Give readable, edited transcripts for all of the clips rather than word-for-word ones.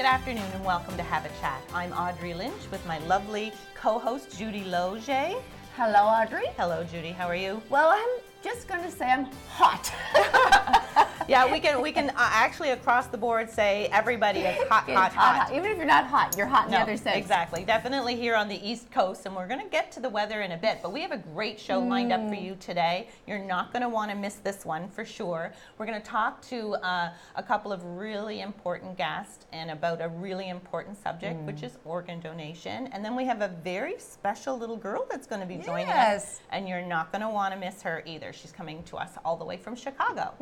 good afternoon and welcome to Have a Chat. I'm Audrey Lynch with my lovely co-host Judy Loge. Hello, Audrey. Hello, Judy. How are you? Well, I'm just going to say I'm hot. Yeah, we can actually across the board say everybody is hot. Even if you're not hot, you're hot in the other sense. Exactly. Definitely here on the East Coast, and we're going to get to the weather in a bit, but we have a great show lined up for you today. You're not going to want to miss this one for sure. We're going to talk to a couple of really important guests and about a really important subject, which is organ donation. And then we have a very special little girl that's going to be joining us, and you're not going to want to miss her either. She's coming to us all the way from Chicago.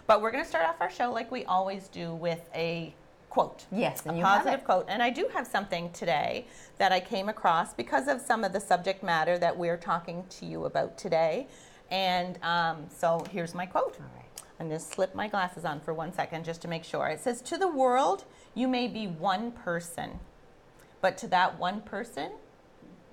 But we're going to start off our show like we always do with a quote. Yes, and a you positive have it. quote. And I do have something today that I came across because of some of the subject matter that we're talking to you about today. And so here's my quote. All right. I'm going to slip my glasses on for 1 second just to make sure. It says, "To the world, you may be one person, but to that one person,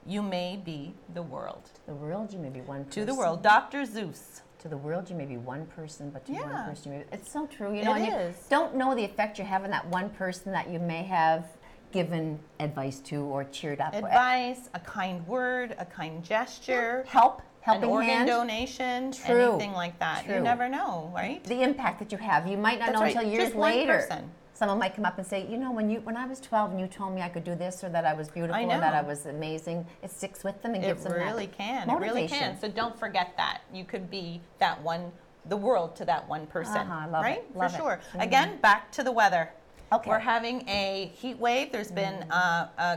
you may be the world." To the world, you may be one person. To the world. Dr. Zeus. To the world, you may be one person, but to one person, you may be... It's so true. You It know, and is. you don't know the effect you have on that one person that you may have given advice to or cheered up. Advice, a kind word, a kind gesture. Helping an organ hand. donation, True. anything like that. True. You never know, right? The impact that you have. You might not That's know right. until years Just one later. person. Someone might come up and say, you know, when I was 12 and you told me I could do this or that I was beautiful or that I was amazing, it sticks with them and gives them that It really can. motivation. It really can. So don't forget that. You could be that one, the world to that one person. I love right? it. Love For it. sure. Again, back to the weather. Okay. We're having a heat wave. There's been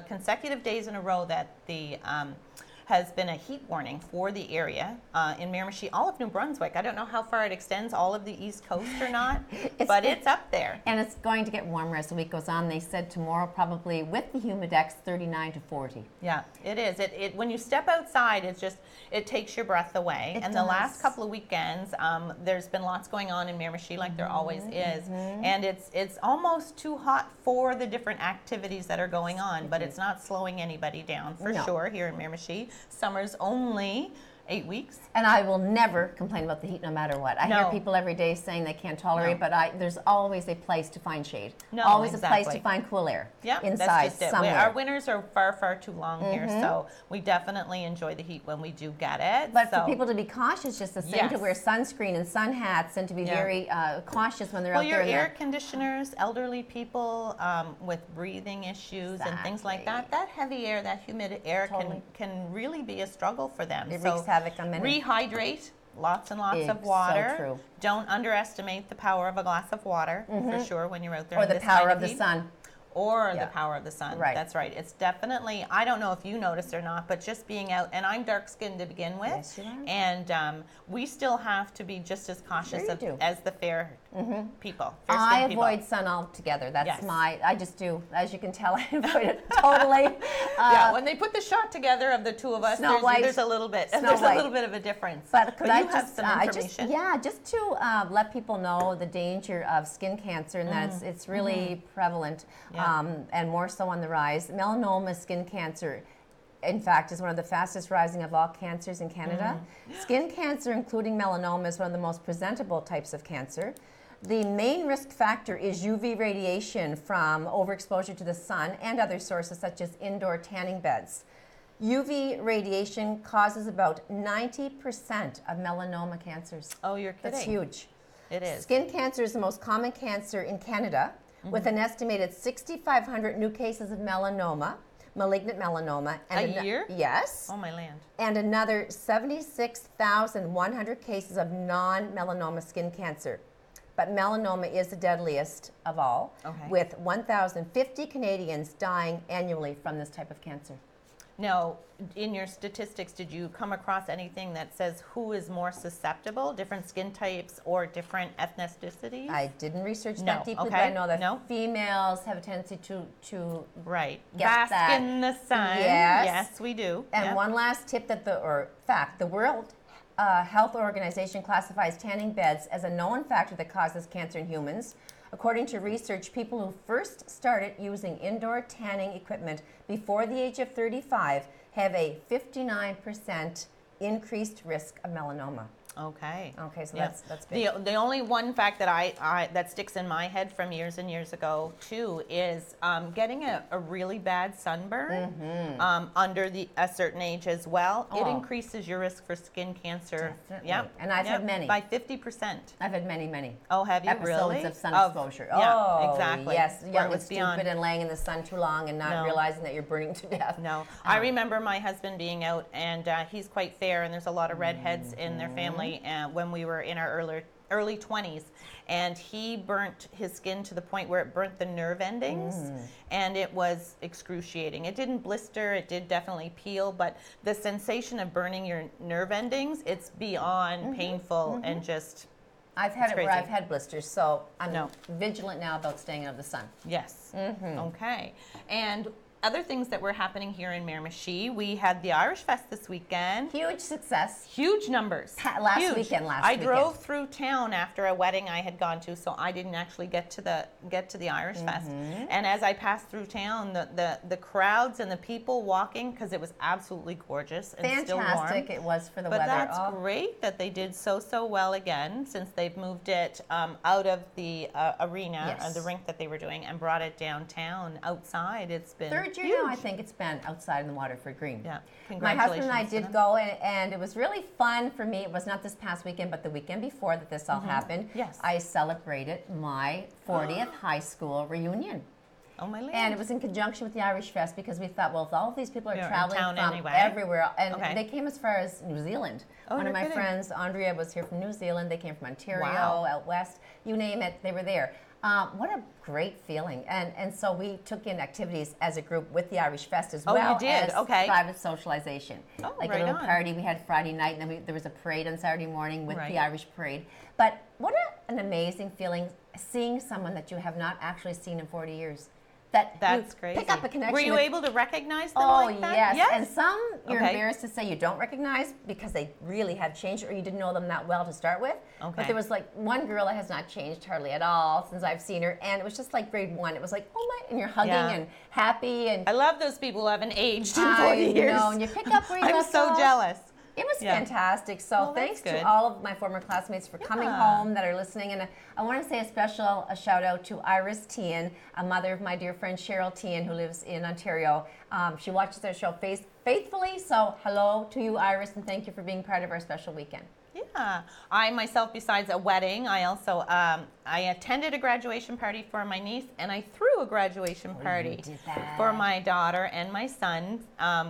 consecutive days in a row that the has been a heat warning for the area in Miramichi, all of New Brunswick. I don't know how far it extends, all of the East Coast or not, but it's up there. And it's going to get warmer as the week goes on. They said tomorrow probably with the humidex 39 to 40. Yeah, it is. It when you step outside, it takes your breath away. It and does. the last couple of weekends, there's been lots going on in Miramichi, like there always is. And it's almost too hot for the different activities that are going on, but it's not slowing anybody down for sure here in Miramichi. Summer's only 8 weeks. And I will never complain about the heat no matter what. I hear people every day saying they can't tolerate, but there's always a place to find shade. Always a place to find cool air. Yeah, inside that's just it. somewhere. Our winters are far, far too long here, so we definitely enjoy the heat when we do get it. But for people to be cautious, just the same, to wear sunscreen and sun hats and to be very cautious when they're out there. Well, your air conditioners, elderly people with breathing issues and things like that, that heavy air, that humid air can really be a struggle for them. It wreaks havoc on many. Rehydrate. Lots and lots of water. So true. Don't underestimate the power of a glass of water, for sure, when you're out there. Or in the this power kind of the heat. sun. Or the power of the sun. Right. That's right. It's definitely, I don't know if you noticed or not, but just being out, and I'm dark-skinned to begin with. Yes, you are. And we still have to be just as cautious as the fair people. I avoid sun altogether. That's I just do. As you can tell, I avoid it totally. When they put the shot together of the two of us, there's a little bit of a difference. But could I you have some information? Just to let people know the danger of skin cancer and that it's really prevalent and more so on the rise. Melanoma skin cancer, in fact, is one of the fastest rising of all cancers in Canada. Skin cancer, including melanoma, is one of the most presentable types of cancer. The main risk factor is UV radiation from overexposure to the sun and other sources such as indoor tanning beds. UV radiation causes about 90% of melanoma cancers. Oh, you're kidding. That's huge. It is. Skin cancer is the most common cancer in Canada, with an estimated 6,500 new cases of melanoma, malignant melanoma. And a year? Yes. Oh, my land. And another 76,100 cases of non-melanoma skin cancer. But melanoma is the deadliest of all, with 1,050 Canadians dying annually from this type of cancer. Now, in your statistics, did you come across anything that says who is more susceptible, different skin types or different ethnicities? I didn't research that deeply, but I know that females have a tendency to bask in the sun. Yes, we do. And one last tip the World Health Organization classifies tanning beds as a known factor that causes cancer in humans. According to research, people who first started using indoor tanning equipment before the age of 35 have a 59% increased risk of melanoma. Okay. Okay, so Yeah. that's big. The only one fact that I that sticks in my head from years and years ago too is getting a really bad sunburn under a certain age as well. It increases your risk for skin cancer. Definitely. Yep. And I've had many. By 50%. I've had many. Oh, have you episodes really? of sun exposure. Yeah, Oh, exactly. yes. Where Young it and was stupid beyond. and laying in the sun too long and not realizing that you're burning to death. No. I remember my husband being out, and he's quite fair, and there's a lot of redheads in their family when we were in our early 20s, and he burnt his skin to the point where it burnt the nerve endings, and it was excruciating. It didn't blister, it did definitely peel, but the sensation of burning your nerve endings, it's beyond painful and just... I've had it crazy. where I've had blisters, so I'm vigilant now about staying out of the sun. Yes. Okay. And other things that were happening here in Miramichi, we had the Irish Fest this weekend. Huge success. Huge numbers. Last weekend. I drove through town after a wedding I had gone to, so I didn't actually get to the Irish Fest. And as I passed through town, the crowds and the people walking, because it was absolutely gorgeous and still warm. Fantastic it was for the weather. But that's great that they did so well again, since they've moved it out of the arena, the rink that they were doing, and brought it downtown outside. It's been third year now, I think it's been outside in the Waterford Green. Yeah, my husband and I congratulations to did them. go, and it was really fun for me. It was not this past weekend, but the weekend before that this all happened. Yes. I celebrated my 40th high school reunion. Oh, my land. And it was in conjunction with the Irish Fest, because we thought, well, if all of these people are Yeah, in traveling town from anyway. everywhere, and Okay. they came as far as New Zealand. Oh, One no of my kidding. friends, Andrea, was here from New Zealand. They came from Ontario, Wow. out west, you name it, they were there. What a great feeling. And so we took in activities as a group with the Irish Fest as well you did? as Okay. private socialization. Oh, like right a little on. party we had Friday night, and then there was a parade on Saturday morning with Right. the Irish parade. But what an amazing feeling seeing someone that you have not actually seen in 40 years. That's you crazy. Pick up a connection. Were you with, able to recognize them Oh, like that? yes. And some you're Okay. embarrassed to say you don't recognize because they really have changed, or you didn't know them that well to start with. Okay. But there was like one girl that has not changed hardly at all since I've seen her, and it was just like grade one. It was like, oh my, and you're hugging Yeah. and happy, and I love those people who haven't aged in 40 I years. know, and you pick up where you I'm left so off. jealous. It was Yeah. fantastic. So Well, thanks that's good. to all of my former classmates for coming Yeah. home that are listening. And I want to say a shout out to Iris Tian, a mother of my dear friend Cheryl Tian, who lives in Ontario. She watches our show faithfully. So hello to you, Iris, and thank you for being part of our special weekend. Yeah, I myself, besides a wedding, I also I attended a graduation party for my niece, and I threw a graduation party did that. for my daughter and my son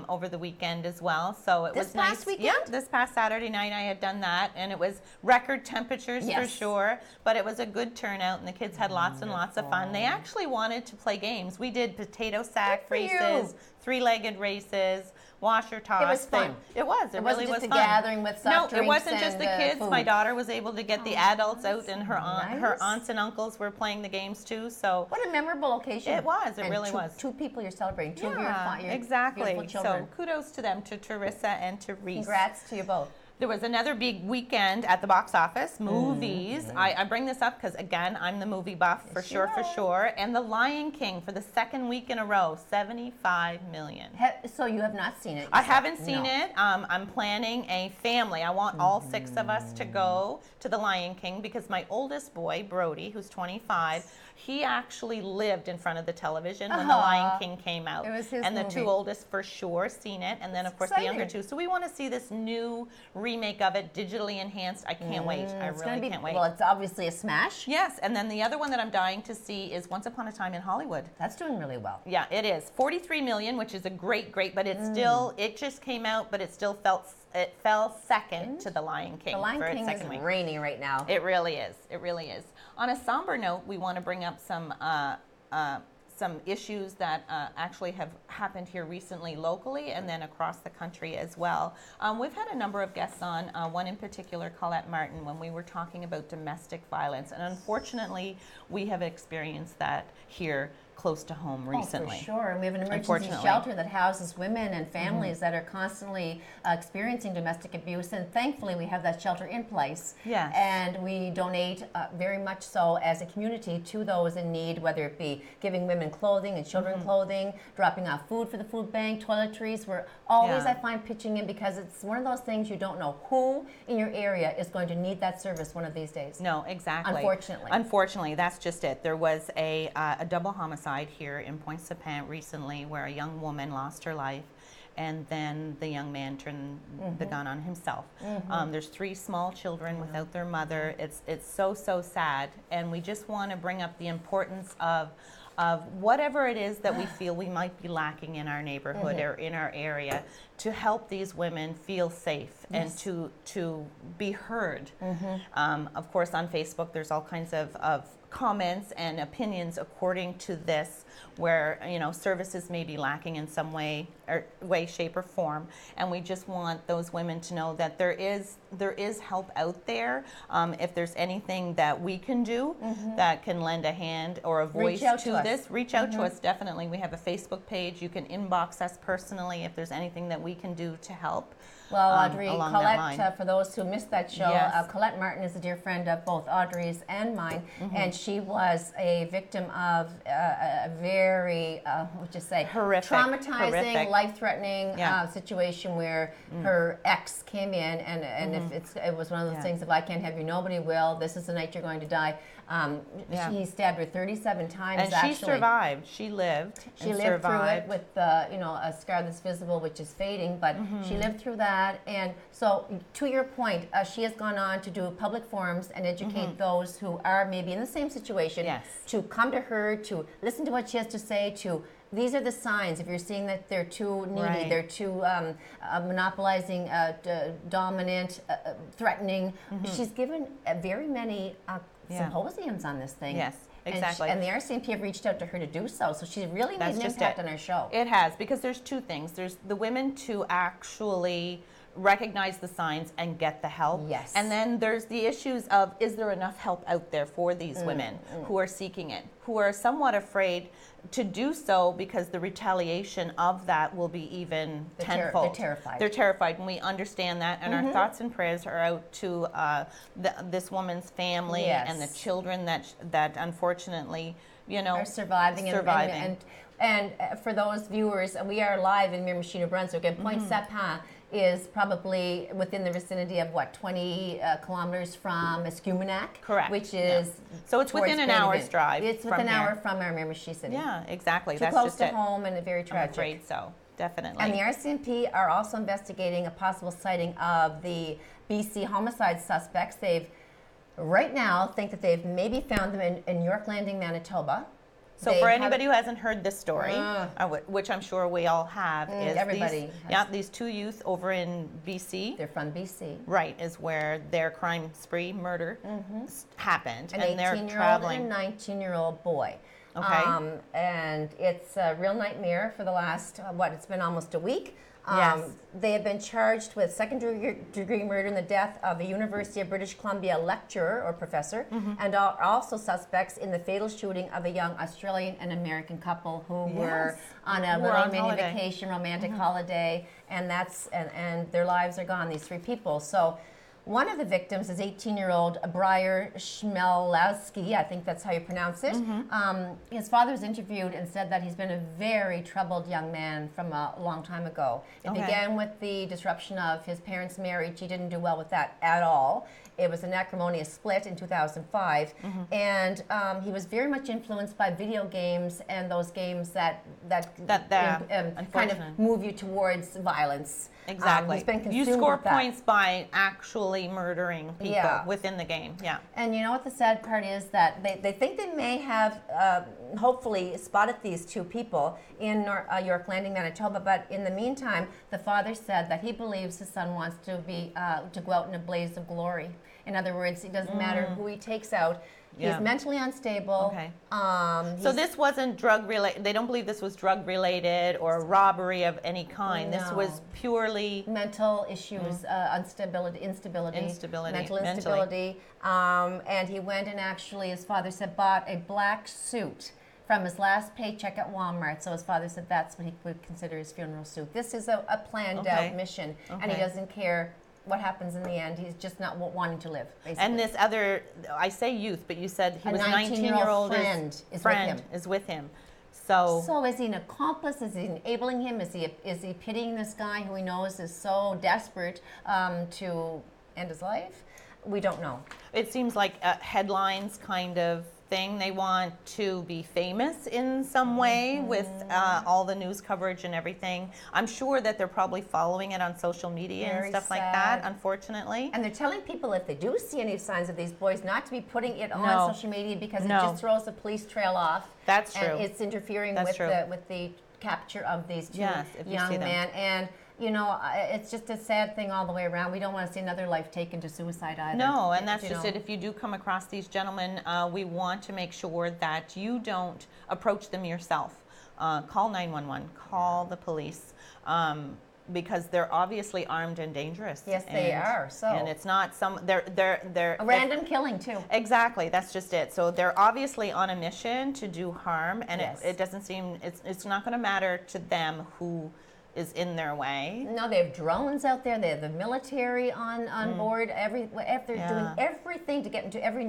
over the weekend as well. So it This was past nice. weekend? Yeah, this past Saturday night I had done that, and it was record temperatures for Yes. sure. But it was a good turnout, and the kids had lots and lots of fun. They actually wanted to play games. We did potato sack Good for you. races, three-legged races, washer toss. It was fun. It was. It, It really wasn't was just a fun. gathering with soft No, it drinks wasn't just and, the kids. My food. daughter was able to get the adults out, and her nice. her aunts and uncles were playing the games too. So What a memorable occasion. It was. It And really two, was. Two people you're celebrating. Two of your exactly. beautiful children. So kudos to them, to Teresa and to Reese. Congrats to you both. There was another big weekend at the box office, movies. I bring this up because, again, I'm the movie buff for sure. And The Lion King for the second week in a row, 75 million. So you have not seen it? I you said? haven't seen No. it. I'm planning a family. I want all 6 of us to go to The Lion King because my oldest boy, Brody, who's 25, he actually lived in front of the television when The Lion King came out. It was his and the movie. 2 oldest for sure seen it, and then of course the younger 2. So we want to see this new remake of it, digitally enhanced. I can't wait. I It's gonna really be, can't wait. Well, it's obviously a smash. Yes, and then the other one that I'm dying to see is Once Upon a Time in Hollywood. That's doing really well. Yeah, it is. 43 million, which is a great, but it's still, it just came out, but it still fell second to The Lion King. The Lion for its King is second week. reigning right now. It really is. It really is. On a somber note, we want to bring up some issues that actually have happened here recently locally and then across the country as well. We've had a number of guests on, one in particular, Colette Martin, when we were talking about domestic violence. And unfortunately, we have experienced that here close to home recently. Oh, for sure. And we have an emergency Unfortunately. shelter that houses women and families that are constantly experiencing domestic abuse. And thankfully, we have that shelter in place. Yes. And we donate very much so as a community to those in need, whether it be giving women clothing and children clothing, dropping off food for the food bank, toiletries. We're always, I find, pitching in because it's one of those things you don't know who in your area is going to need that service one of these days. No, exactly. Unfortunately. Unfortunately, that's just it. There was a double homicide here in Pointe-Sapin recently where a young woman lost her life, and then the young man turned the gun on himself. There's 3 small children without their mother. It's so sad, and we just want to bring up the importance of whatever it is that we feel we might be lacking in our neighborhood or in our area, to help these women feel safe and to be heard. Of course, on Facebook, there's all kinds of comments and opinions according to this, where services may be lacking in some way, shape, or form, and we just want those women to know that there is help out there. If there's anything that we can do that can lend a hand or a voice to this, reach out to us. Definitely, we have a Facebook page. You can inbox us personally if there's anything that we can do to help. Well, Audrey, Colette, for those who missed that show, Colette Martin is a dear friend of both Audrey's and mine, and she was a victim of a very, horrific, traumatizing, life-threatening situation where her ex came in, and it was one of those things, if I can't have you, nobody will. This is the night you're going to die. He stabbed her 37 times. And she survived. She lived. She lived through it with a scar that's visible, which is fading, but she lived through that. And so, to your point, she has gone on to do public forums and educate those who are maybe in the same situation to come to her, to listen to what she has to say, these are the signs. If you're seeing that they're too needy, they're too monopolizing, dominant, threatening. She's given very many symposiums on this thing. Yes, exactly. And the RCMP have reached out to her to do so. So she really made an impact on our show. It has, because there's 2 things. There's the women to actually recognize the signs and get the help. Yes. And then there's the issues of, is there enough help out there for these women who are seeking it, who are somewhat afraid to do so because the retaliation of that will be even tenfold. They're terrified. They're terrified, and we understand that, and our thoughts and prayers are out to this woman's family and the children that unfortunately, are surviving. And for those viewers, we are live in Miramichi, New Brunswick, and Pointe-Sapin is probably within the vicinity of 20 kilometers from Escuminac. Correct. Which is so it's within an hour's drive. It's within an hour from our Miramichi city. Yeah, exactly. Too close to home and very tragic. I'm afraid so. Definitely. And the RCMP are also investigating a possible sighting of the BC homicide suspects. Right now think that they've maybe found them in York Landing, Manitoba. So for anybody who hasn't heard this story, which I'm sure we all have, is these 2 youth over in BC. They're from BC. Right, is where their crime spree, murder, happened. An 18-year-old and a 19-year-old boy. Okay. And it's a real nightmare for the last, it's been almost a week. They have been charged with second-degree murder in the death of a University of British Columbia lecturer or professor, and are also suspects in the fatal shooting of a young Australian and American couple who were on a little mini vacation, romantic holiday, and and their lives are gone. These 3 people. So. One of the victims is 18-year-old Briar Schmelowski, I think that's how you pronounce it. His father was interviewed and said that he's been a very troubled young man from a long time ago. It began with the disruption of his parents' marriage. He didn't do well with that at all. It was an acrimonious split in 2005, and he was very much influenced by video games and those games that kind of move you towards violence. Exactly. He's been consumed you score with that. points by actually murdering people within the game. Yeah. And you know what the sad part is? That they think they may have hopefully spotted these 2 people in York Landing, Manitoba, but in the meantime, the father said that he believes his son wants to go out in a blaze of glory. In other words, it doesn't matter who he takes out. He's mentally unstable. Okay. So this wasn't drug related. They don't believe this was drug related or robbery of any kind. No. This was purely mental issues, instability, mental instability. And he went and actually, his father said, bought a black suit from his last paycheck at Walmart. So his father said that's what he would consider his funeral suit. This is a planned out mission, and he doesn't care what happens in the end. He's just not wanting to live, basically. And this other, I say youth, but you said he was 19-year-old friend is with him. So is he an accomplice? Is he enabling him? Is he pitying this guy who he knows is so desperate to end his life? We don't know. It seems like a headlines kind of thing. They want to be famous in some way with all the news coverage and everything. I'm sure that they're probably following it on social media and stuff like that, unfortunately. And they're telling people if they do see any signs of these boys not to be putting it on social media because it just throws the police trail off. That's true. And it's interfering with the capture of these two young men. And you know, it's just a sad thing all the way around. We don't want to see another life taken to suicide either. No, and that's just it. If you do come across these gentlemen, we want to make sure that you don't approach them yourself. Call 911, call the police, because they're obviously armed and dangerous. Yes, they are. So, and it's not they're a random killing too. Exactly, that's just it. So they're obviously on a mission to do harm, and it doesn't seem it's not going to matter to them who is in their way. No, they have drones out there. They have the military on board. They're doing everything to get into every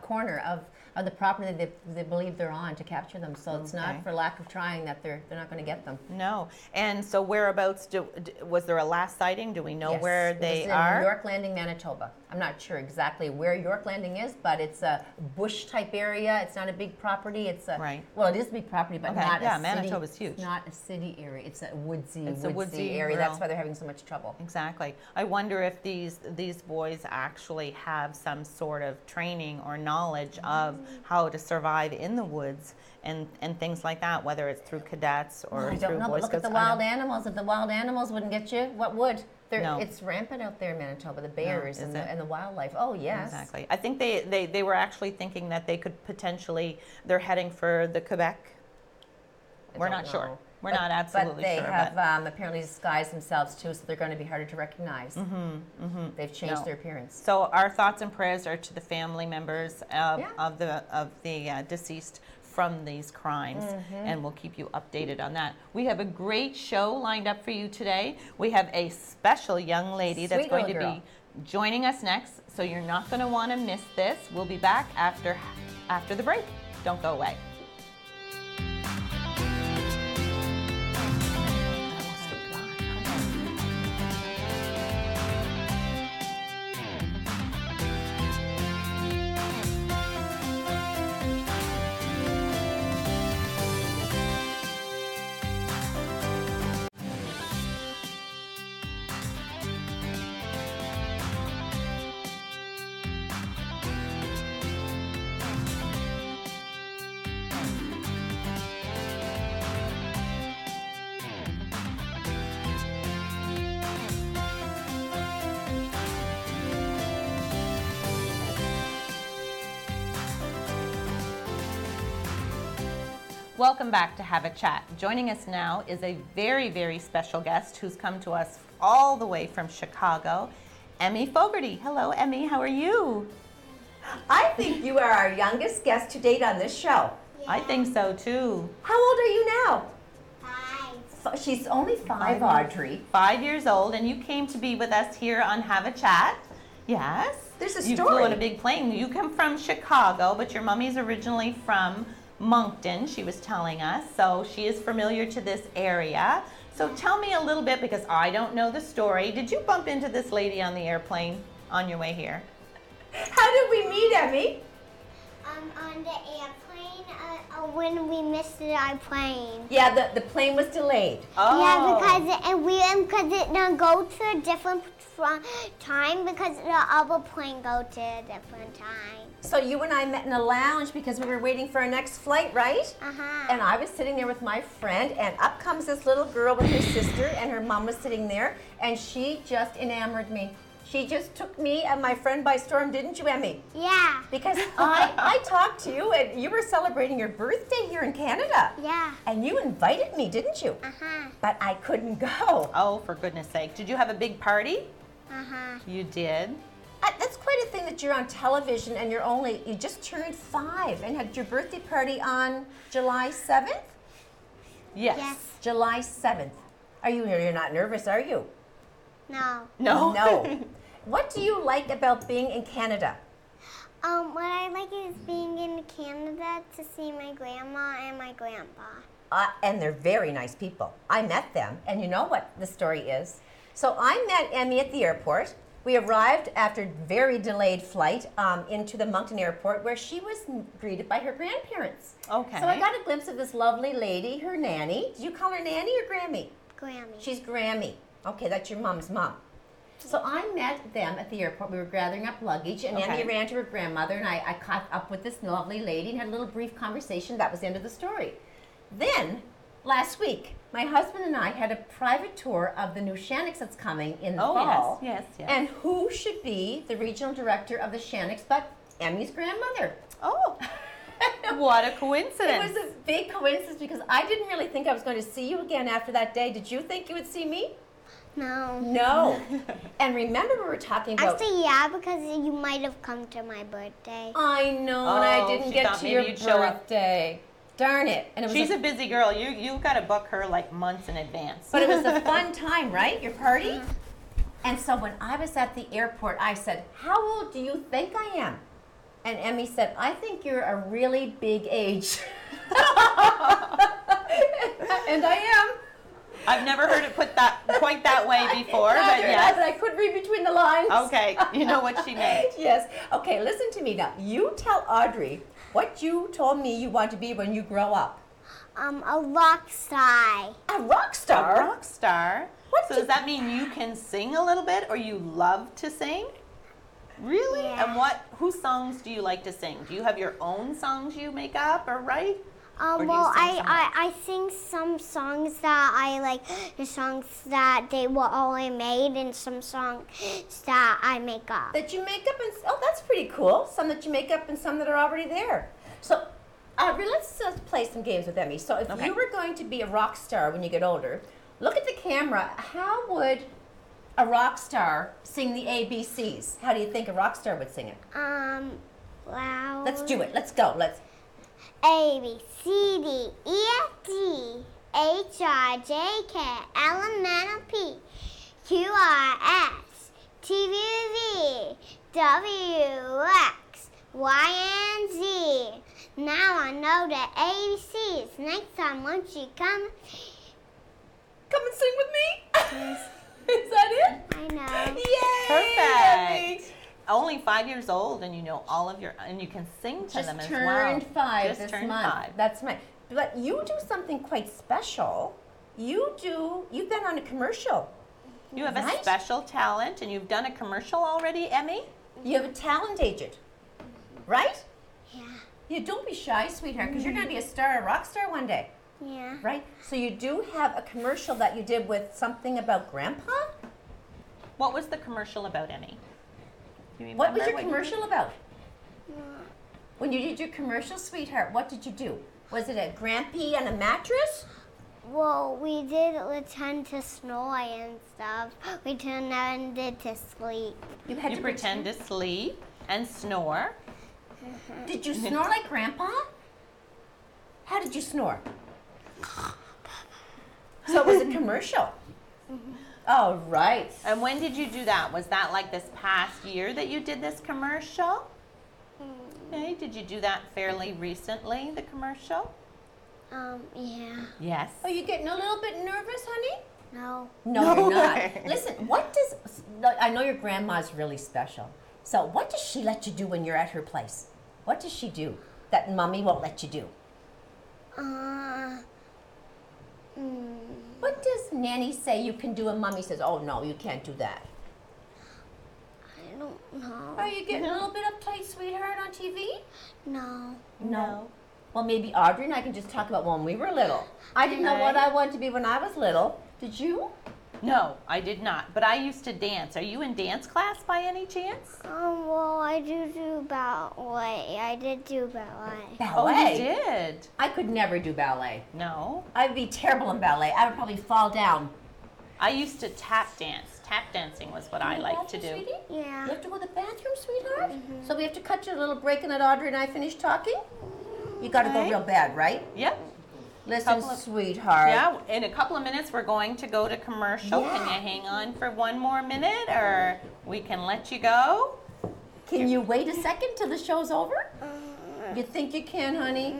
corner of the property that they believe they're on to capture them. So it's not for lack of trying that they're not going to get them. No. And so whereabouts was there a last sighting? Do we know where they are? In York Landing, Manitoba. I'm not sure exactly where York Landing is, but it's a bush type area. It's not a big property. It's a well, it is a big property, but not a city. Manitoba's huge. It's not a city area. It's a woodsy rural area. That's why they're having so much trouble. Exactly. I wonder if these boys actually have some sort of training or knowledge of how to survive in the woods and things like that, whether it's through cadets or I through don't know, Boy but look Scouts. at the wild animals. If the wild animals wouldn't get you, what would? No. It's rampant out there in Manitoba, the bears and the wildlife. Oh, yes. Exactly. I think they were actually thinking that they could potentially, they're heading for the Quebec. We're not sure. We're not absolutely sure. But they have apparently disguised themselves too, so they're going to be harder to recognize. They've changed their appearance. So our thoughts and prayers are to the family members of the deceased from these crimes, and we'll keep you updated on that. We have a great show lined up for you today. We have a special young lady that's going to be joining us next, so you're not going to want to miss this. We'll be back after the break. Don't go away. Welcome back to Have a Chat. Joining us now is a very, very special guest who's come to us all the way from Chicago, Emmy Fogarty. Hello, Emmy. How are you? I think you are our youngest guest to date on this show. Yeah. I think so, too. How old are you now? 5. She's only 5, Audrey. 5 years old, and you came to be with us here on Have a Chat. Yes. There's a story. You flew on a big plane. You come from Chicago, but your mommy's originally from Moncton, she was telling us, so she is familiar to this area. So tell me a little bit, because I don't know the story. Did you bump into this lady on the airplane on your way here? How did we meet, Emmy? On the airplane, when we missed the plane. Yeah, the plane was delayed. Oh. Yeah, because it didn't go to a different time because the other plane go to a different time. So you and I met in a lounge because we were waiting for our next flight, right? And I was sitting there with my friend, and up comes this little girl with her sister, and her mom was sitting there, and she just enamored me. She just took me and my friend by storm, didn't you, Emmy? Yeah. Because I talked to you, and you were celebrating your birthday here in Canada. Yeah. And you invited me, didn't you? But I couldn't go. Oh, for goodness sake. Did you have a big party? Uh-huh. You did? That's quite a thing that you're on television and you just turned 5 and had your birthday party on July 7th? Yes. Yes. July 7th. You're not nervous, are you? No. No. No. What do you like about being in Canada? What I like is being in Canada to see my grandma and my grandpa. And they're very nice people. I met them, and you know what the story is? So I met Emmy at the airport. We arrived after a very delayed flight into the Moncton airport where she was greeted by her grandparents. Okay. So I got a glimpse of this lovely lady, her nanny. Do you call her nanny or Grammy? Grammy. She's Grammy. Okay, that's your mom's mom. So I met them at the airport. We were gathering up luggage, and Okay. Emmy ran to her grandmother, and I caught up with this lovely lady and had a little brief conversation. That was the end of the story. Then, last week, my husband and I had a private tour of the new Shannocks that's coming in the fall. yes, yes. And who should be the regional director of the Shannocks but Emmy's grandmother? Oh, what a It coincidence. was a big coincidence because I didn't really think I was going to see you again after that day. Did you think you would see me? No. No. And remember we were talking about... Actually, yeah, because you might have come to my birthday. I know, and I Oh, didn't she get thought to maybe your you'd show up. birthday. Darn it. And it was She's a busy girl. You got to book her like months in advance. But it was a fun time, right? Your party? And so when I was at the airport, I said, how old do you think I am? And Emmy said, I think you're a really big age. And I am. I've never heard it put that quite that way before, but Neither have, but I yes. could read between the lines. Okay, you know what she meant. Yes. Okay, listen to me now. You tell Audrey what you told me you want to be when you grow up. A rock star. A rock A star? rock star. What So do- does that mean you can sing a little bit, or you love to sing? Really? Yeah. And whose songs do you like to sing? Do you have your own songs you make up or write? Or do you Well, sing some I sing some songs that I like, the songs that they were already made, and some songs that I make up. That you make up and oh, that's pretty cool. Some that you make up and some that are already there. So, let's play some games with Emmy. So, if Okay. you were going to be a rock star when you get older, look at the camera. How would a rock star sing the ABCs? How do you think a rock star would sing it? Loud. Let's do it. Let's go. Let's. A B C D E F G H I J K L M N O P Q R S T V V W X Y and Z. Now I know the ABCs. Next time, won't you come? Come and sing with me. Is that it? I know. Yay! Perfect. Only 5 years old, and you know all of and you can sing to Just them as well. turned 5 Just this turned month. 5. That's right. But you do something quite special. You've been on a commercial. You have a Right? special talent, and you've done a commercial already, Emmy? You have a talent agent, right? Yeah. Yeah, don't be shy, sweetheart, because you're going to be a star, a rock star one day, Yeah. right? So you do have a commercial that you did with something about Grandpa? What was the commercial about, Emmy? You What was remember your you commercial about? When you did your commercial, sweetheart, what did you do? Was it a Grampy on a mattress? Well, we did pretend to snore and stuff. We pretended to sleep. You had You to pretend to sleep and snore. Did you snore like Grandpa? How did you snore? So it was a commercial. Oh, right. And when did you do that? Was that like this past year that you did this commercial? Okay, did you do that fairly recently, the commercial? Yeah. Yes. Are you getting a little bit nervous, honey? No. No, you're not. way. Listen, I know your grandma's really special. So what does she let you do when you're at her place? What does she do that Mommy won't let you do? What does Nanny say you can do and Mommy says, oh no, you can't do that? I don't know. Are you getting a little bit uptight, sweetheart, on TV? No. No. Well, maybe Audrey and I can just talk about when we were little. I didn't know what I wanted to be when I was little. Did you? No, I did not. But I used to dance. Are you in dance class by any chance? Well, I do ballet. I did do ballet. Ballet? Oh, you did? I could never do ballet. No. I'd be terrible in ballet. I would probably fall down. I used to tap dance. Tap dancing was what I like to do. Sweetie? Yeah. You have to go to the bathroom, sweetheart? So we have to cut you a little break and let Audrey and I finish talking? You got to go Okay. real bad, right? Yep. Listen, Couple of- sweetheart. Yeah, in a couple of minutes we're going to go to commercial. Yeah. Can you hang on for one more minute or we can let you go? Can you wait a second till the show's over? You think you can, honey?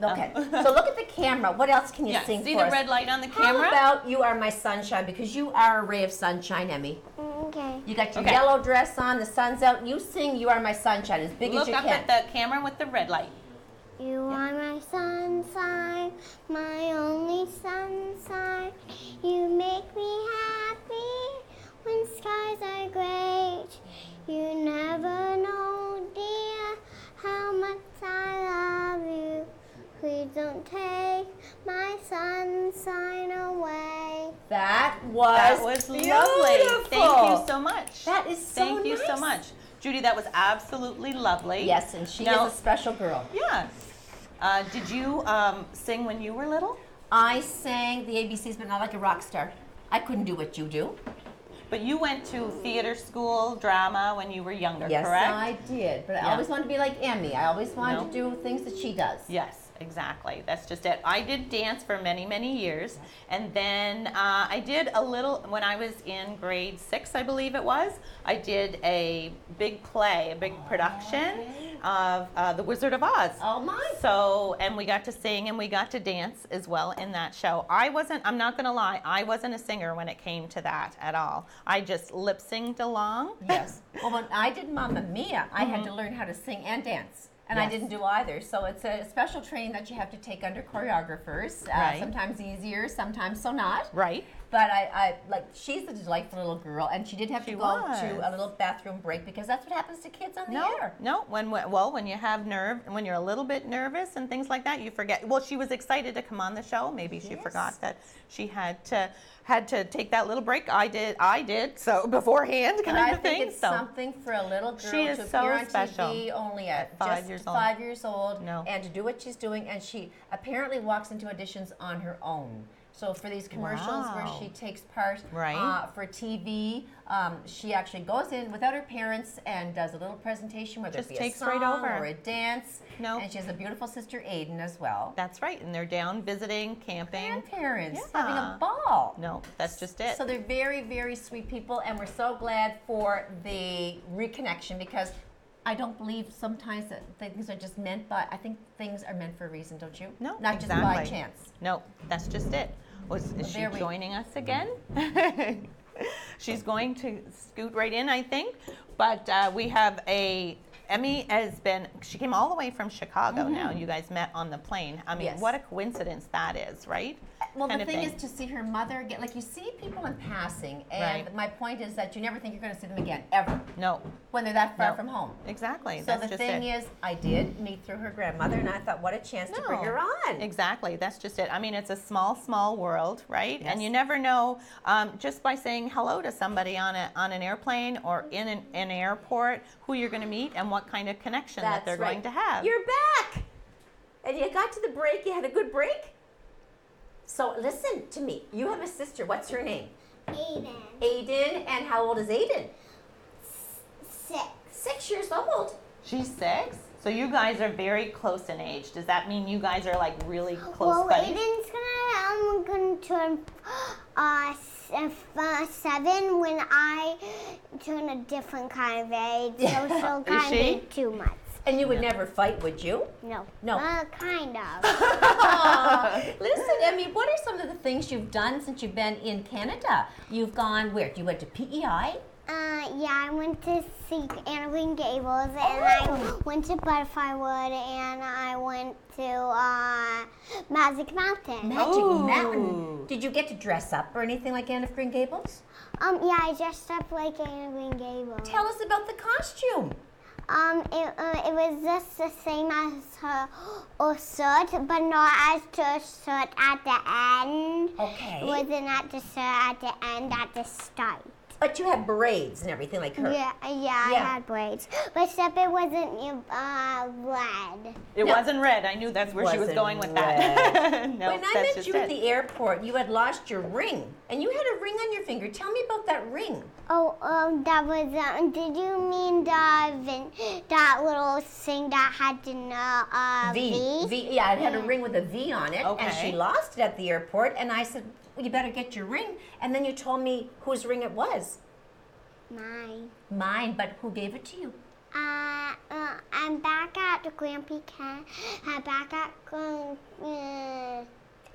Okay. So look at the camera. What else can you Yeah, sing see for the us? red light on the How camera? about You Are My Sunshine? Because you are a ray of sunshine, Emmy. Okay. You got your Okay. yellow dress on, the sun's out. You sing You Are My Sunshine as big as Look you up can. at the camera with the red light. You are my sunshine, my only sunshine. You make me happy when skies are great. You never know, dear, how much I love you. Please don't take my sunshine away. That was lovely. beautiful. Thank you so much. That is so Thank you so nice. much. Judy, that was absolutely lovely. Yes, and she Now- is a special girl. Yeah. Did you sing when you were little? I sang the ABCs, but not like a rock star. I couldn't do what you do. But you went to theater school, drama when you were younger, Yes, correct? I did. But I Yeah. always wanted to be like Emmy. I always wanted No. to do things that she does. Yes, exactly. That's just it. I did dance for many, many years. And then I did a little, when I was in grade 6, I believe it was, I did a big play, a big production of The Wizard of Oz. Oh, my. So, and we got to sing and we got to dance as well in that show. I'm not going to lie, I wasn't a singer when it came to that at all. I just lip synced along. Yes. Well, when I did Mamma Mia, I had to learn how to sing and dance. And I Yes. didn't do either. So it's a special training that you have to take under choreographers. Right. Sometimes easier, sometimes so not. Right. But I like, she's a delightful little girl, and she did have to She go was. to a little bathroom break because that's what happens to kids on the air. No. When you have when you're a little bit nervous and things like that, you forget. Well, she was excited to come on the show. Maybe she Yes. forgot that she had to take that little break. I did. So beforehand, But kind I of think thing. it's So something for a little girl She is to so appear on special. TV only at 5 just years old. 5 years old, No. and to do what she's doing, and she apparently walks into auditions on her own. So for these commercials where Wow. she takes part Right. for TV, she actually goes in without her parents and does a little presentation, whether Just it be takes a song right over. or a dance. No. And she has a beautiful sister, Aiden, as well. that's right. And they're down visiting, camping. Grandparents Yeah. having a ball. No, that's just it. So they're very, very sweet people, and we're so glad for the reconnection because I don't believe sometimes that things are just meant by, I think things are meant for a reason, don't you? No, Not just by exactly. chance. No, that's just it. Is she there we- joining us again? She's going to scoot right in, I think. But we have Emmy she came all the way from Chicago now. You guys met on the plane. I mean, Yes. what a coincidence that is, right? Well, Kind the of thing is to see her mother get, like you see people in passing, and Right. my point is that you never think you're going to see them again, ever, No, when they're that far No. from home. exactly. So That's the just thing it. is, I did meet through her grandmother, and I thought, what a chance to bring No. her on. Exactly. That's just it. I mean, it's a small world, right? Yes. And you never know just by saying hello to somebody on an airplane or in an airport who you're going to meet and what kind of connection that they're going to have. You're back! And you got to the break. You had a good break? So listen to me. You have a sister. What's her name? Aiden. Aiden. And how old is Aiden? 6. 6 years old. She's 6? So you guys are very close in age. Does that mean you guys are like really close Well, buddies? Aiden's gonna turn 7 when I turn a different kind of age. So she'll kind of she? be 2 months. And you would never fight, would you? No. No. Kind of. Listen, Emmy, what are some of the things you've done since you've been in Canada? You've gone where? You went to PEI? Yeah, I went to see Anna Green Gables, and I went to Butterfly Wood, and I went to Magic Mountain. Magic Ooh. Mountain. Did you get to dress up or anything like Anne of Green Gables? Yeah, I dressed up like Anna Green Gables. Tell us about the costume. It was just the same as her shirt, but not as her shirt at the end. Okay. It wasn't at the shirt at the end, at the start. But you had braids and everything like her. Yeah, I had braids, but except it wasn't red. It wasn't red. I knew that's where she was Wasn't going with that. No, When I that's met just you at it. the airport, you had lost your ring, and you had a ring on your finger. Tell me about that ring. Oh, that was. Did you mean that little thing that had the V? Yeah, it had a ring with a V on it, and Okay. she lost it at the airport. And I said, well, you better get your ring. And then you told me whose ring it was. Mine. Mine, but who gave it to you? I'm back at the Grampy Cat. I'm back at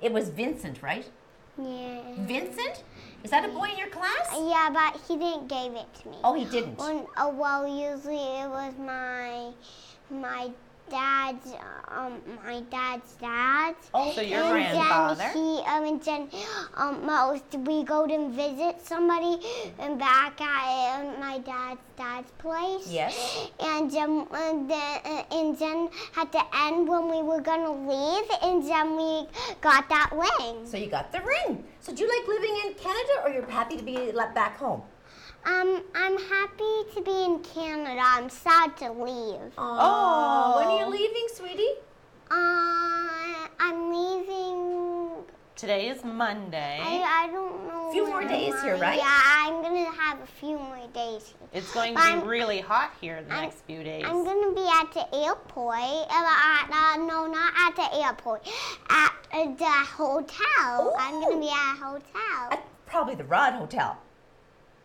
It was Vincent, right? yeah. Vincent? Is that a boy in your class? Yeah, but he didn't give it to me. Oh, he didn't. Well, usually it was my dad's dad. Oh, So your And grandfather. then we go to visit somebody and back at my dad's place. Yes. And then at the end when we were gonna leave, and then we got that ring. So you got the ring. So do you like living in Canada, or you're happy to be let back home? I'm happy to be in Canada. I'm sad to leave. Oh, when are you leaving, sweetie? I'm leaving. Today is Monday. I don't know. Few more when days here, right? Yeah, I'm gonna have a few more days here. It's going to be really hot here the next few days. I'm gonna be at the airport. No, not at the airport. At the hotel. I'm gonna be at a hotel. At probably the Rod Hotel.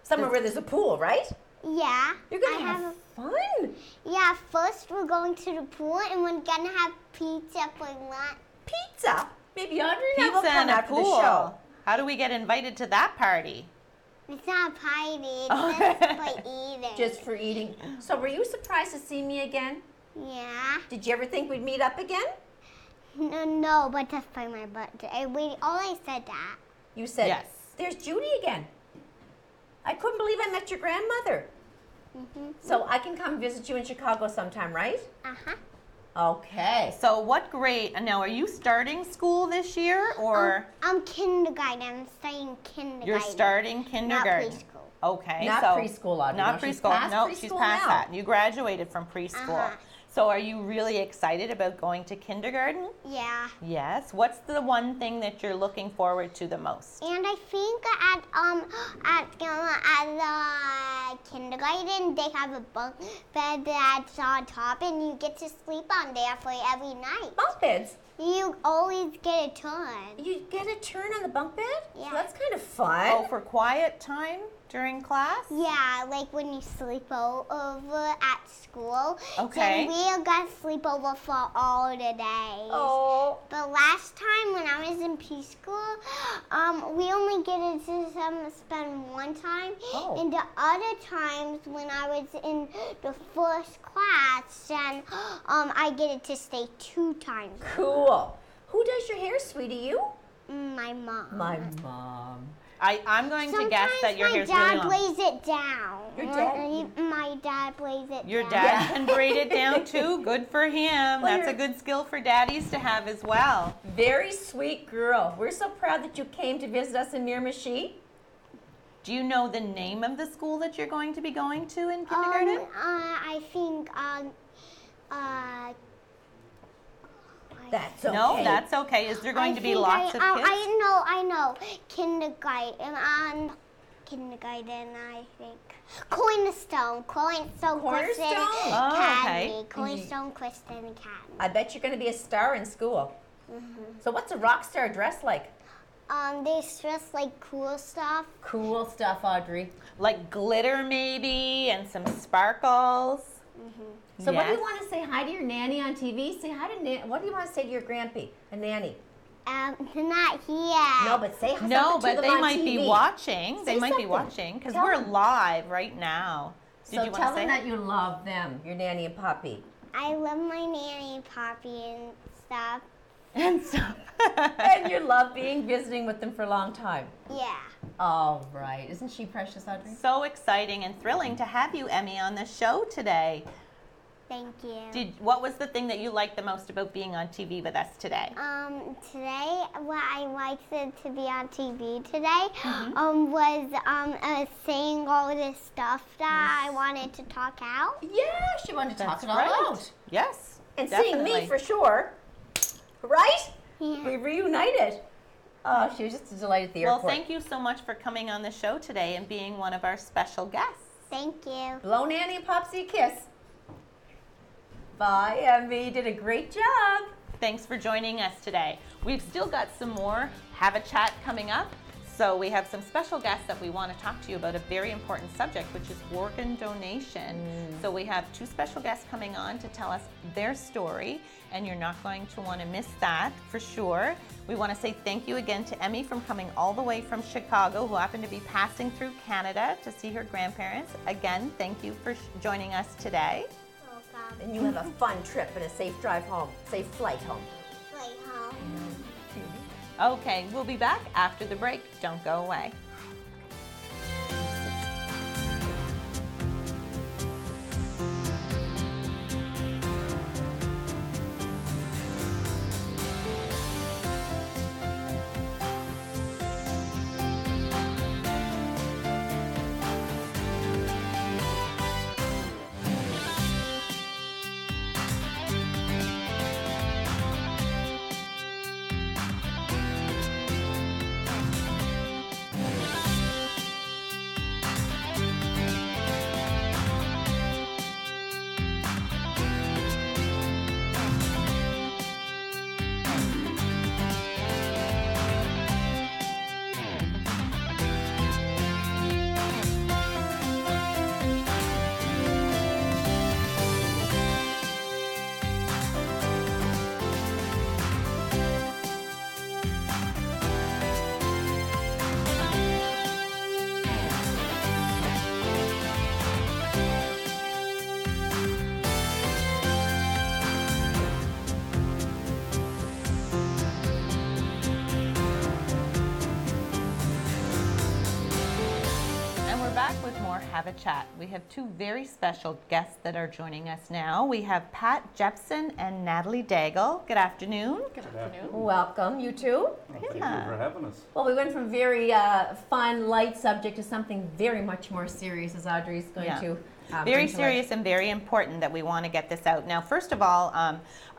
Somewhere where there's a pool, right? Yeah. You're gonna I have fun. Yeah, first we're going to the pool and we're gonna have pizza for lunch. Pizza. Maybe Audrey and I will Pizza come and a after the pool. show. How do we get invited to that party? It's not a party, Oh. it's just for eating. Just for eating. So were you surprised to see me again? Yeah. Did you ever think we'd meet up again? No, but just for my birthday. All I said that. You said, Yes. there's Judy again. I couldn't believe I met your grandmother. So I can come visit you in Chicago sometime, right? Uh-huh. Okay. So what grade? Now, are you starting school this year, or I'm kindergarten. I'm studying kindergarten. you're starting kindergarten? Not preschool. Okay, Not so preschool, Audrey. not No, she's preschool. past No, she's preschool past now. that. You graduated from preschool. Uh-huh. So are you really excited about going to kindergarten? Yeah. Yes. What's the one thing that you're looking forward to the most? And I think at the kindergarten they have a bunk bed that's on top, and you get to sleep on there for every night. Bunk beds. You always get a turn. You get a turn on the bunk bed? Yeah. So that's kind of fun. Oh, for quiet time during class? Yeah, like when you sleep over at school. Okay. Then we got sleepover for all the days. Oh. But last time when I was in preschool, we only get to spend one time. Oh. And the other times when I was in the first class, then I get to stay 2 times. Cool. Who does your hair, sweetie? You? My mom. My mom. I'm going to guess that your hair's really Sometimes long. my dad lays it down. Your dad? My dad lays it Your down. dad can braid it down too. Good for him. Well, That's a good skill for daddies to have as well. Very sweet girl. We're so proud that you came to visit us in Miramichi. Do you know the name of the school that you're going to be going to in kindergarten? I think That's okay. No, that's okay. Is there going to be lots of kids? I know. Kindergarten, I think. Cornerstone Christian Cornerstone? Oh, Academy. okay. Cornerstone Christian Academy. I bet you're going to be a star in school. So what's a rock star dress like? They dress like cool stuff. Cool stuff, Audrey. Like glitter maybe and some sparkles. So what do Yes. you want to say hi to your nanny on TV? Say hi to what do you want to say to your grampy, a nanny? They're not here. No, but say something No, to but them they on might be TV. watching. They Say might be something. watching because Tell we're them. live right now. Did So you tell want to them say? that you love them, your nanny and Poppy. I love my nanny, Poppy, and stuff. And so, And you love visiting with them for a long time. Yeah. All right. Isn't she precious, Audrey? so exciting and thrilling to have you, Emmy, on the show today. Thank you. What was the thing that you liked the most about being on TV with us today? Today, what I liked to be on TV today was saying all this stuff that I wanted to talk out. Yeah, she wanted to talk it all out. Yes. And definitely. seeing me for sure. Right? Yeah. We reunited. Oh, she was just a delight at the airport. Well, thank you so much for coming on the show today and being one of our special guests. Thank you. Blow Nanny and Popsy a kiss. Bye, Emmy. You did a great job. Thanks for joining us today. We've still got some more Have a Chat coming up. So we have some special guests that we want to talk to you about a very important subject, which is organ donation. So we have 2 special guests coming on to tell us their story, and you're not going to want to miss that for sure. We want to say thank you again to Emmy from coming all the way from Chicago, who happened to be passing through Canada to see her grandparents. Again, thank you for joining us today. Welcome. And you have a fun trip and a safe drive home, safe flight home. Play home. Okay, we'll be back after the break. Don't go away. Back with more Have a Chat. We have 2 very special guests that are joining us now. We have Pat Jepson and Natalie Daigle. Good afternoon. Good afternoon. Welcome, you two. Thank you for having us. Well, we went from very fun, light subject to something very much more serious, as Audrey's going to very bring to serious and very important that we want to get this out. Now, first of all,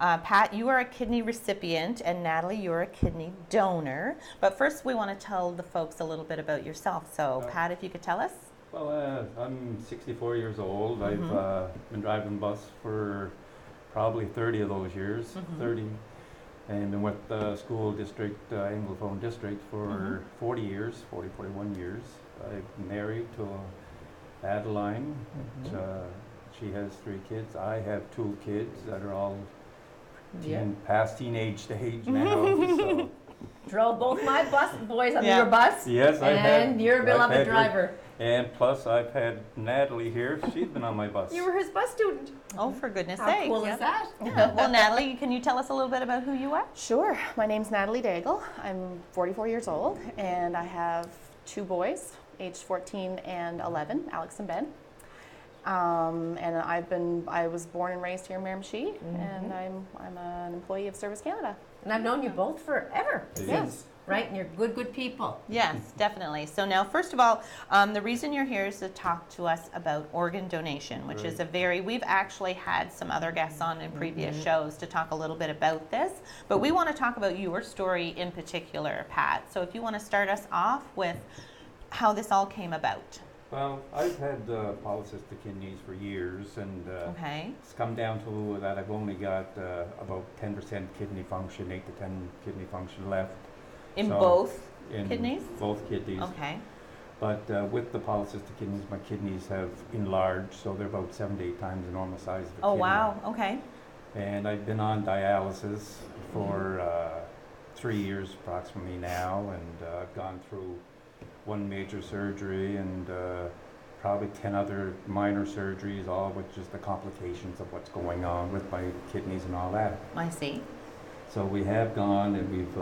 Pat, you are a kidney recipient, and Natalie, you're a kidney donor. But first, we want to tell the folks a little bit about yourself. So, Pat, if you could tell us. Well, I'm 64 years old. I've been driving bus for probably 30 of those years, 30, and been with the school district, Anglophone district for 40 years, 41 years. I'm married to Adeline. She has 3 kids. I have 2 kids that are all past teenage stage now. So. Drove both my bus boys on your bus. Yes, I have. And your beloved driver. And plus, I've had Natalie here. She's been on my bus. You were his bus student. Oh, for goodness How sake. cool is that? Well, Natalie, can you tell us a little bit about who you are? Sure. My name's Natalie Daigle. I'm 44 years old, and I have 2 boys, aged 14 and 11, Alex and Ben. And I was born and raised here in Miramichi, and I'm an employee of Service Canada. And I've known you both forever. Yes. Right? And you're good people. Yes, definitely. So now, first of all, the reason you're here is to talk to us about organ donation, which is we've actually had some other guests on in previous shows to talk a little bit about this, but we want to talk about your story in particular, Pat. So if you want to start us off with how this all came about. Well, I've had polycystic kidneys for years, and it's come down to that I've only got about 10% kidney function, 8 to 10 kidney function left. In both in kidneys? Both kidneys. Okay. But with the polycystic kidneys, my kidneys have enlarged, so they're about 7 to 8 times the normal size of a kidney. Oh, wow. Okay. And I've been on dialysis for 3 years approximately now, and I've gone through 1 major surgery and probably 10 other minor surgeries, all with just the complications of what's going on with my kidneys and all that. I see. So we have gone, and we've,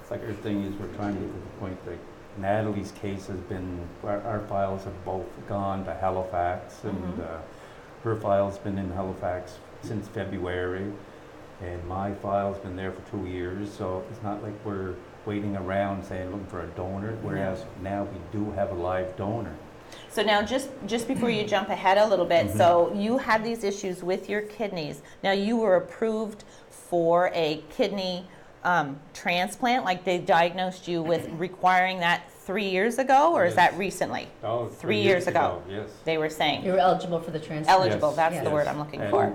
it's like our thing is we're trying to get to the point that Natalie's case has been, our files have both gone to Halifax, and her file's been in Halifax since February, and my file's been there for 2 years, so it's not like we're waiting around saying looking for a donor, whereas now we do have a live donor. So now just before you jump ahead a little bit, so you had these issues with your kidneys. Now you were approved for a kidney transplant, like they diagnosed you with requiring that 3 years ago, or is that recently? Oh, 3 years ago. Yes. They were saying. You were eligible for the transplant. Eligible, Yes. that's Yes. the word I'm looking And- for.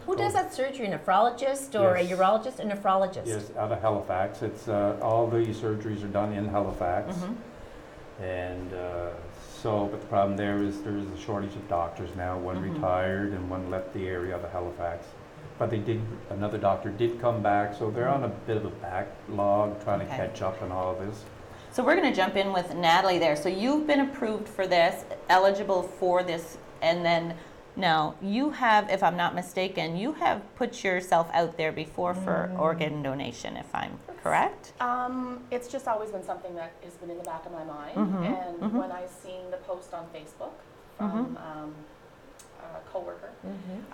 Who does that surgery? A nephrologist or Yes. a urologist? A nephrologist. Yes, out of Halifax. It's all the surgeries are done in Halifax, and so. But the problem there is there is a shortage of doctors now. One retired and one left the area out of Halifax. But they did. Another doctor did come back, so they're on a bit of a backlog trying to catch up on all of this. So we're going to jump in with Natalie there. So you've been approved for this, eligible for this, and then now you have, if I'm not mistaken, you have put yourself out there before for organ donation, if I'm correct? It's just always been something that has been in the back of my mind. And when I seen the post on Facebook from a coworker,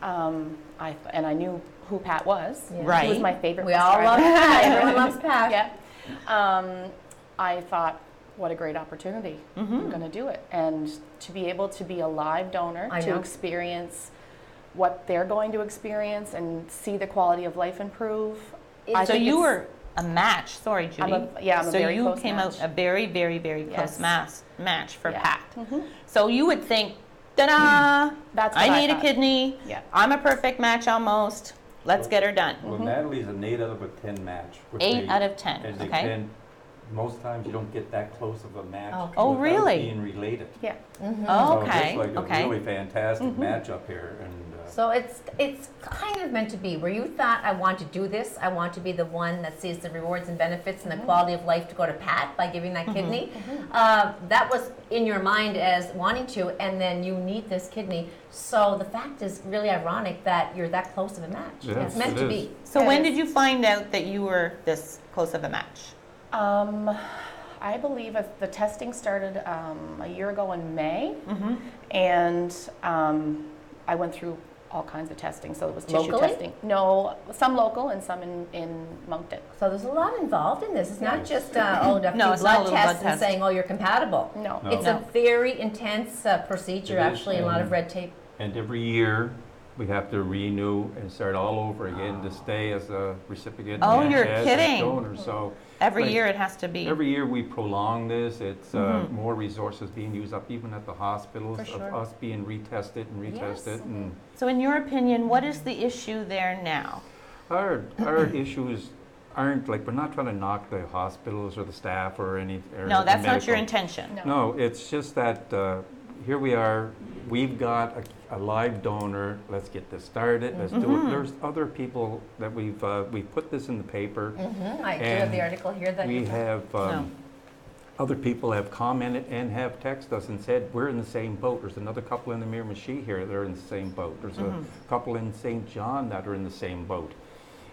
I knew who Pat was. Yeah. Right. He was my favorite. We bus all driver. love Pat. Everyone loves Pat. Yeah. I thought, what a great opportunity. I'm going to do it. And to be able to be a live donor, I to know. experience what they're going to experience and see the quality of life improve. I So think you it's- were a match, sorry Judy. I'm a so very you close came match. out a very, very, very close Yes. match for Yeah. Pat. So you would think, ta-da, That's I what I need a thought. kidney, Yeah. I'm a perfect match almost, let's get her done. Well, Natalie's an 8 out of a 10 match. which 8 they- out of 10, and they okay. can- most times you don't get that close of a match. Okay. Oh, without really? being related. Yeah. Oh, So okay, it's like okay. a really fantastic matchup here, and So it's kind of meant to be where you thought, I want to do this. I want to be the one that sees the rewards and benefits and the quality of life to go to Pat by giving that kidney. That was in your mind as wanting to, and then you need this kidney. So the fact is really ironic that you're that close of a match. Yes, It's meant it to is. be. So when did you find out that you were this close of a match? I believe the testing started a year ago in May, and I went through all kinds of testing. So it was tissue Locally? testing. No, some local and some in Moncton. So there's a lot involved in this. It's not just a few No, it's not a blood little tests blood and test. saying, oh, you're compatible. No. No. It's a very intense procedure, It is, actually, and a lot of and- red tape. And every year, we have to renew and start all over again to stay as a recipient Oh, and you're as kidding. a donor. So Every like, year it has to be. every year we prolong this. It's more resources being used up, even at the hospitals, For sure. of us being retested and retested. And So in your opinion, what is the issue there now? our issues aren't like, we're not trying to knock the hospitals or the staff or any. Or No, the that's not your medical. intention. No, it's just that here we are, we've got a live donor, let's get this started, let's do it. There's other people that we've put this in the paper. I do have And the article here that We you have, No. other people have commented and have texted us and said, we're in the same boat. There's another couple in the Miramichi here that are in the same boat. There's a couple in St. John that are in the same boat.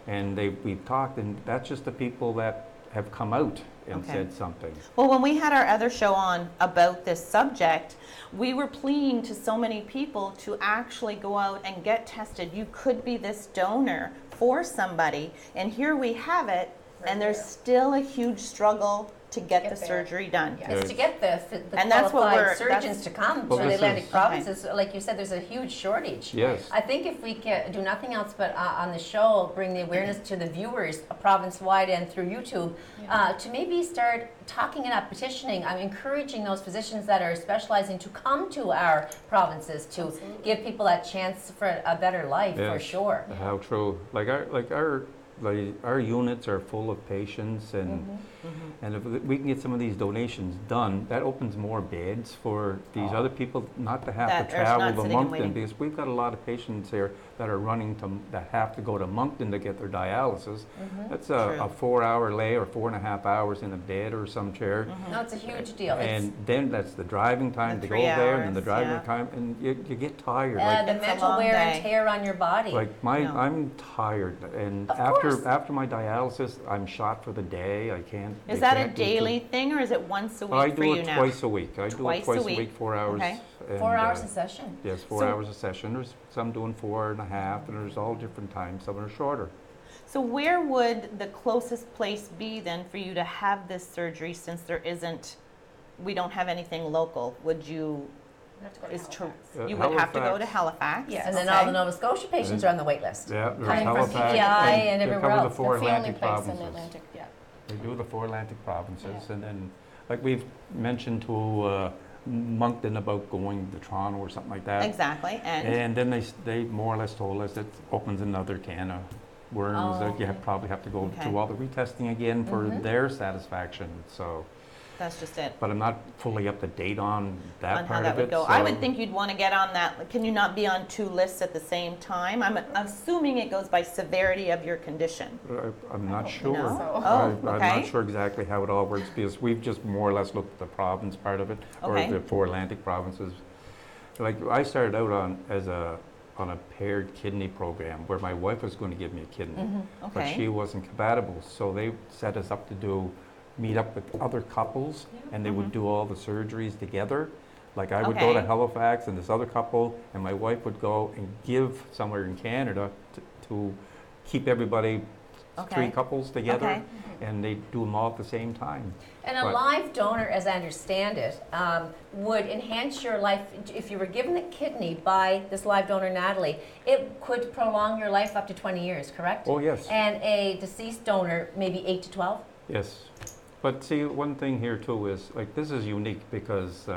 And we've talked, and that's just the people that have come out and Okay. said something. Well, when we had our other show on about this subject, we were pleading to so many people to actually go out and get tested. You could be this donor for somebody, and here we have it, and there's still a huge struggle to get the there. surgery done. It's to get the And that's what qualified we're- surgeons that's- to come Well, to the this Atlantic is- provinces. Like you said, there's a huge shortage. Yes. I think if we can do nothing else but on the show, bring the awareness to the viewers province-wide and through YouTube, to maybe start talking it up, petitioning, encouraging those physicians that are specializing to come to our provinces to give people that chance for a better life, for Yes. sure. How true. Like our units are full of patients, and and if we can get some of these donations done, that opens more beds for these other people not to have That to are not travel to sitting and Moncton, waiting. because we've got a lot of patients here that are that have to go to Moncton to get their dialysis. That's True. a 4-hour lay or 4.5 hours in a bed or some chair. No, it's a huge deal. And then that's the driving time The to go 3 there, and then the hours, driving yeah. time, and you get tired. The It's a mental long wear day. and tear on your body. Like No. I'm tired, and Of after after my dialysis, I'm shot for the day. I can't. Is they that a can't do daily thing, or is it once a week I for do you it now? twice a week. I do it Twice a twice a week. week, 4 hours. Okay. And, 4 hours a session. Yes, 4 So- hours a session. There's some doing 4.5, and there's all different times. Some are shorter. So where would the closest place be then for you to have this surgery, since we don't have anything local? Would you, you would have to go to Halifax? Yes. And then all the Nova Scotia patients are on the wait list. Yeah, there's Coming from Halifax. PEI and they everywhere cover else. the 4 That's the only Atlantic place provinces. in Atlantic, yeah. They do the 4 Atlantic provinces, and then, like we've mentioned to Moncton about going to Toronto or something like that. Exactly, And then they more or less told us it opens another can of worms that you probably have to go Okay. through all the retesting again for their satisfaction. So, that's just it. but I'm not fully up to date on that On part how that of would it. go. I so- would think you'd want to get on that. Can you not be on 2 lists at the same time? I'm assuming it goes by severity of your condition. I'm not sure. know. So- Oh, I'm okay. not sure exactly how it all works because we've just more or less looked at the province part of it, Okay. or the 4 Atlantic provinces. Like I started out on a paired kidney program where my wife was going to give me a kidney, but Okay. she wasn't compatible. So they set us up to meet up with other couples, and they would do all the surgeries together. Like I would go to Okay. Halifax and this other couple, and my wife would go and give somewhere in Canada to keep everybody, 3 Okay. couples together, Okay. and they do them all at the same time. And a But- live donor, as I understand it, would enhance your life. If you were given a kidney by this live donor, Natalie, it could prolong your life up to 20 years, correct? Oh, yes. And a deceased donor, maybe 8 to 12? Yes. But see, one thing here too is, like, this is unique because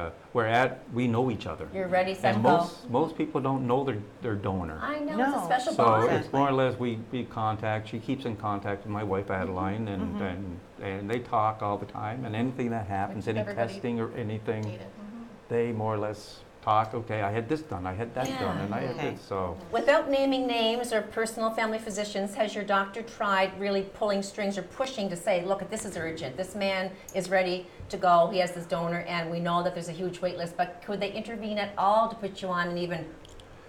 we know each other. You're ready, set, And go. most people don't know their donor. I know, No. it's a special So bond. it's more or less we contact. She keeps in contact with my wife Adeline, and they talk all the time. And anything that happens, keep any everybody testing or anything, Dated. they more or less talk. Okay, I had this done, I had that Yeah. done, and I had Okay. this. So Without naming names or personal family physicians, has your doctor tried really pulling strings or pushing to say, look, this is urgent. This man is ready to go. He has this donor, and we know that there's a huge wait list. But could they intervene at all to put you on an even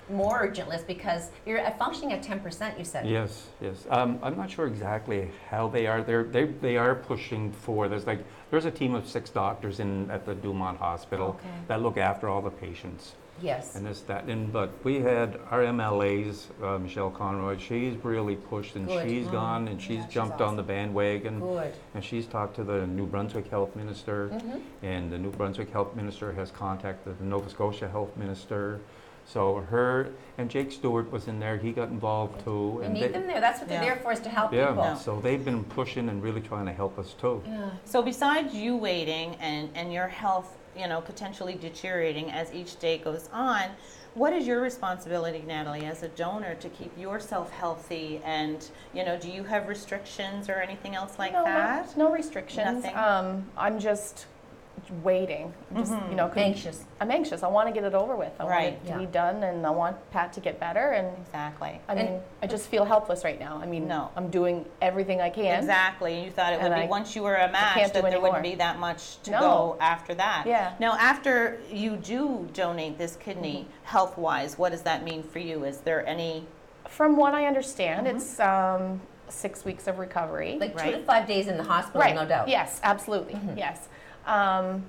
more urgent list? Because you're functioning at 10%, you said. yes, yes. I'm not sure exactly how they are. They are pushing for. There's a team of 6 doctors at the Dumont Hospital Okay. that look after all the patients. Yes. And but we had our MLAs, Michelle Conroy, she's really pushed, and Good. she's gone, and she's jumped on the bandwagon. Good. And she's talked to the New Brunswick Health Minister, and the New Brunswick Health Minister has contacted the Nova Scotia Health Minister. So her and Jake Stewart was in there, he got involved too. We And need them there. That's what they're Yeah. there for, is to help yeah, people. so they've been pushing and really trying to help us too. Yeah. So besides you waiting and your health, potentially deteriorating as each day goes on, what is your responsibility, Natalie, as a donor to keep yourself healthy? And, do you have restrictions or anything else like that? No restrictions. Nothing? I'm just waiting. I'm just, 'cause Anxious. I'm anxious. I want to get it over with. I Right. want it to be Yeah. done, and I want Pat to get better. And Exactly. I mean, I just feel helpless right now. I mean, No. I'm doing everything I can. Exactly. And you thought it would And be I once you were a match can't do that there wouldn't anymore. be that much to No. go after that. Yeah. Now, after you do donate this kidney, health-wise, what does that mean for you? Is there any? From what I understand, it's 6 weeks of recovery. Like 2 to Right. 5 days in the hospital, right. no doubt. Yes, absolutely. Yes. And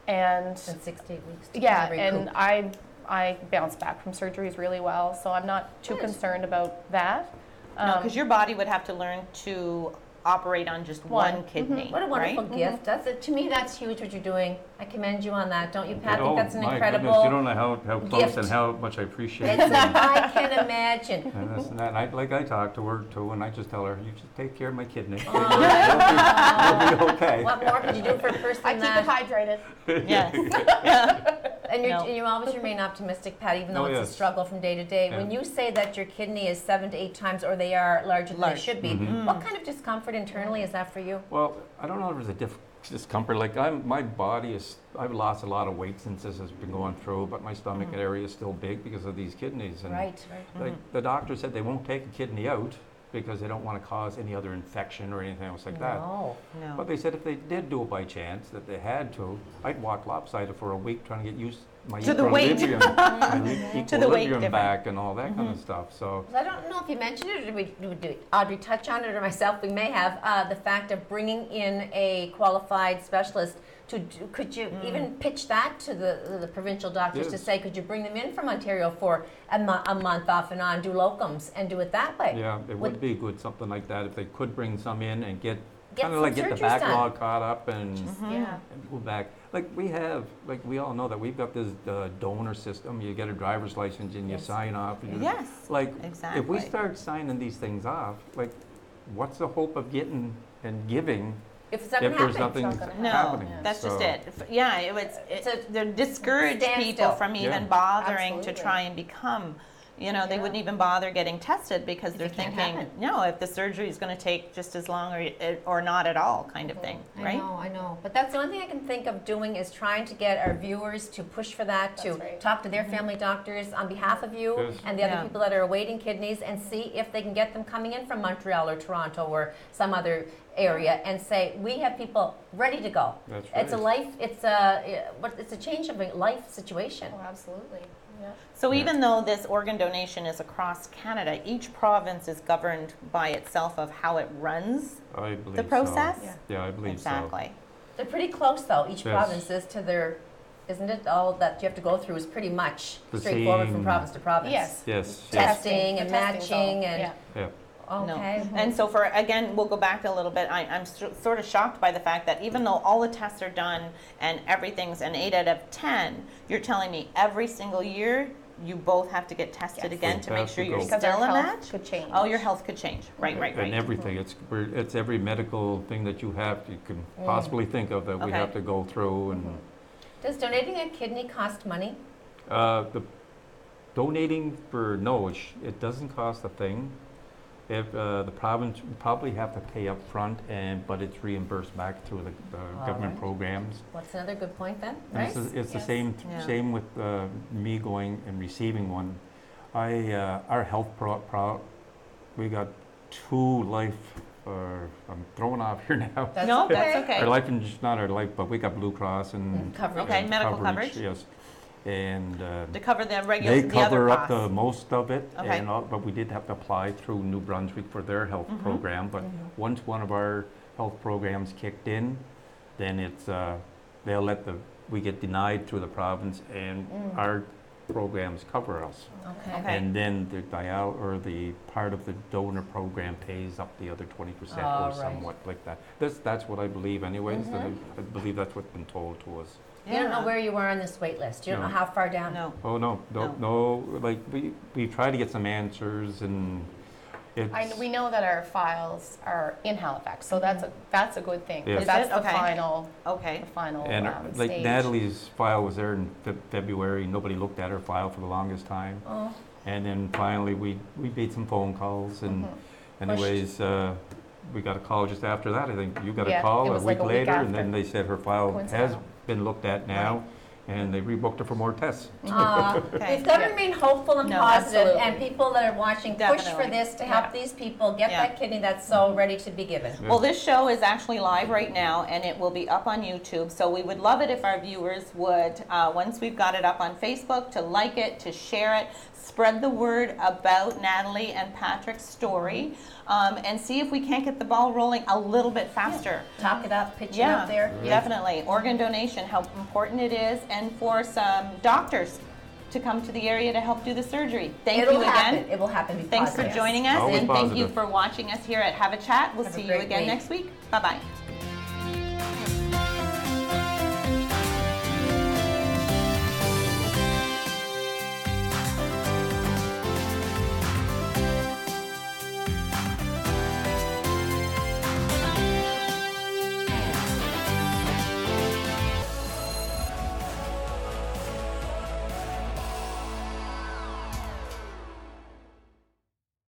And 6 to 8 weeks. To yeah, kinda and recoup. I bounce back from surgeries really well, so I'm not too Good. concerned about that. No, because your body would have to learn to operate on just one One. kidney. What a wonderful right? gift. To me, that's huge what you're doing. I commend you on that. Don't you, Pat? I think that's an my incredible goodness, you don't know how close gift. and how much I appreciate It's, it. I can imagine. And I talk to her too, and I just tell her, you just take care of my kidney. Oh. You'll be okay. What more could you do for a person I than keep it that? hydrated. Yes. And No. you always remain optimistic, Pat, even though Oh, it's a yes. struggle from day to day. When Yeah. you say that your kidney is 7 to 8 times, or they are larger than they Large. should be, what kind of discomfort internally is that for you? Well, I don't know if there's a discomfort. Like my body I've lost a lot of weight since this has been going through, but my stomach area is still big because of these kidneys. And Right. like the doctor said they won't take a kidney out because they don't want to cause any other infection or anything else like that. No. But they said if they did do it by chance, that they had to, I'd walk lopsided for a week trying to get my To the weight. equilibrium, my To the weight equilibrium difference. back and all that kind of stuff. So I don't know if you mentioned it, or did Audrey touch on it, or myself, we may have, the fact of bringing in a qualified specialist to do, could you even pitch that to the provincial doctors to Yes. say, could you bring them in from Ontario for a month off and on, do locums, and do it that way? yeah, it would be good, something like that, if they could bring some in and get Get kind of some like get the surgeries done. backlog caught up and. Yeah. And go back. Like we all know that we've got this donor system. You get a driver's license and you sign off. And Yes, Like exactly. if we start signing these things off, like what's the hope of getting and giving If it's not if gonna there's happen. nothing No, happening? that's just So- it. Yeah, they discourage people standstill. from even Yeah. bothering to Absolutely. try and become. They wouldn't even bother getting tested because they're it can't thinking, happen. no, if the surgery is going to take just as long or not at all, kind of thing, right? I know. But that's the only thing I can think of doing is trying to get our viewers to push for that, to That's right. talk to their family doctors on behalf of you Yes. and the other Yeah. people that are awaiting kidneys, and see if they can get them coming in from Montreal or Toronto or some other area, and say, we have people ready to go. That's It's a right. life, it's a change of a life situation. Oh, absolutely. Yeah. So even though this organ donation is across Canada, each province is governed by itself of how it runs I believe the process. So. Yeah, I believe Exactly. They're pretty close though, each Yes. province is to their, isn't it? All that you have to go through is pretty much The straightforward from same- province to province. Yes. so. Yes. Yes. Testing and The testing's all- matching and, yeah. Yeah. No. okay. And so again, we'll go back a little bit. I'm sort of shocked by the fact that even though all the tests are done and everything's an 8 out of 10, you're telling me every single year you both have to get tested Yes. again We to make have sure to you're go. Because still our a health match? could change. Oh, your health could change. Right. And everything. It's every medical thing that you can possibly think of that we Okay. have to go through and. Does donating a kidney cost money? The donating it doesn't cost a thing. If the province would probably have to pay up front, but it's reimbursed back through the government right. programs. What's another good point then, And right? it's the Yes. Yeah. same with me going and receiving one. Our health we got 2 life. I'm throwing off here now. That's No, okay. that's okay. Our life, not our life, but we got Blue Cross and Coverage. Okay, medical coverage. Yes, and To cover the regular, they the other cover up the costs. most of it. Okay. But we did have to apply through New Brunswick for their health Mm-hmm. program. But once one of our health programs kicked in, then it's we get denied through the province, and our programs cover us. Okay. Okay. And then the part of the donor program pays up the other 20% Oh, or right. somewhat like that. That's what I believe anyways. I believe that's what's been told to us. You don't know where you are on this wait list. You don't No. know how far down. No. Oh, no, like we try to get some answers, and it's. We know that our files are in Halifax, so that's a good thing. Yes. Because that's Is it? the Okay. final, Okay. the final And like stage. Natalie's file was there in February. Nobody looked at her file for the longest time. Oh. And then finally we made some phone calls, and anyways, we got a call just after that. I think you got a Yeah, call it a was week like a week later, and after. then they said her file has Coincidental. been looked at now, and they rebooked her for more tests. Okay. We've got to Yeah. remain hopeful and No, positive, absolutely. and people that are watching push for Definitely. this to help Yeah. these people get Yeah. that kidney that's so ready to be given. Yeah. Well, this show is actually live right now, and it will be up on YouTube. So we would love it if our viewers would, once we've got it up on Facebook, to like it, to share it, spread the word about Natalie and Patrick's story, and see if we can't get the ball rolling a little bit faster. Talk it up, pitch it Yeah, up there. definitely. Organ donation, how important it is, and for some doctors to come to the area to help do the surgery. Thank It'll you happen. again. It will happen. Be Thanks for positive. joining us, Always and thank you positive. for watching us here at Have a Chat. We'll Have a see you great again week. next week. Bye-bye.